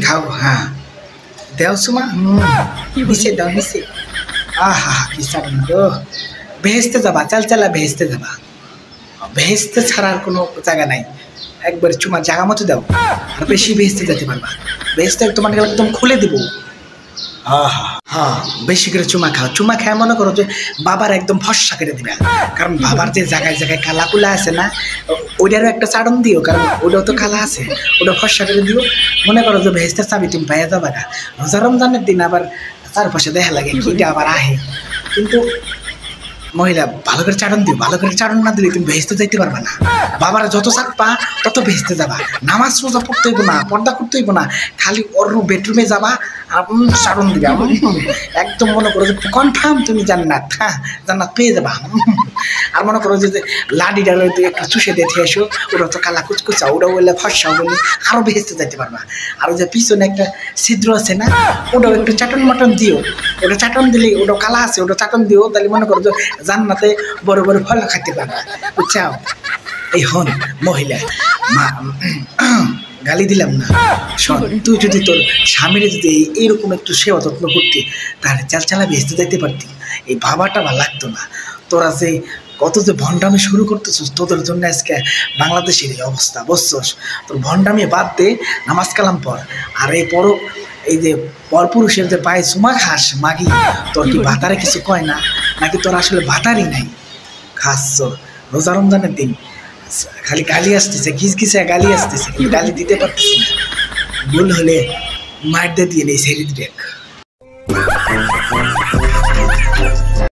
খাও হ্যাঁ দেও সুমা নিচে দাও নিচে আহা কি সারুন গো বেহেস্তে যাবা চাল চালা বেহেস্তে যাবা বেহেস্তে ছাড়ার কোনো জায়গা নাই একবার চুমা জায়গা মতো দাও আর বেশি বেহেস্তে যেতে পারবা বেহেস্তে তোমার একদম খুলে দেবো হ্যাঁ বেশি করে চুমা খাও চুমা খায় মনে করো যে বাবার একদম ফর্সা করে দিবে কারণ বাবার যে জায়গায় জায়গায় কালা কুলা আছে না ওইটারও একটা চাটন দিও কারণ ওটাও তো কালা আছে ওটা ফর্সা করে দিও মনে করো যে ভেস্তের চাবি তুমি পাইয়া যাবা না রোজা রমজানের দিন আবার চারপাশে দেখা লাগে কিটা আবার আহে কিন্তু মহিলা ভালো করে চাটন দিও ভালো করে চাটন না দিলে তুমি ভেস্তে যাইতে পারবা না বাবার যত চাপা তত ভেস্তে যাবা নামাজ রোজা পড়তে হইব না পর্দা করতে হইব না খালি ওর বেডরুমে যাবা আর চাটন দিবে একদম মনে করো যে কনফার্ম তুমি জান্নাত হ্যাঁ জান্নাত পেয়ে যাবা আর মনে করো যে লাডিটা একটু চুষে দিয়ে এসো ওটা তো কালা কুচকুচা ওটা বললে ফর্সা বলে আরও ভেস্তে যাইতে পারবা আর যে পিছনে একটা ছিদ্র আছে না ওটাও একটু চাটন মাটন দিও ওটা চাটন দিলে ওটাও কালা আছে ওটা চাটন দিও তাহলে মনে করো যে জান্নাতে বড় বড় ফল খাইতে পারবা বুঝছাও এই হন মহিলা মা গালি দিলাম না শোন তুই যদি তোর স্বামীর যদি এইরকম একটু সেবা যত্ন করতি তাহলে চাল চালা ভেস্তে যাইতে পারতি এই ভাবাটা ভালো লাগতো না তোরা যে কত যে ভণ্ডামি শুরু করতেছিস তোদের জন্য আজকে বাংলাদেশের এই অবস্থা বুঝছস তোর ভণ্ডামি বাদ দে নামাজ কালাম পর আর এই এই যে পরপুরুষের যে পায়ে চুমা খাস মাগি তোর কি ভাতারে কিছু কয় না নাকি তোর আসলে ভাতারই নাই খাস রোজা রমজানের দিন খালি গালি আসতেছে ঘিসে গালি আসতেছে গালি দিতে পারতেছি না ভুল হলে মার দিয়ে নেই সেরি দেখ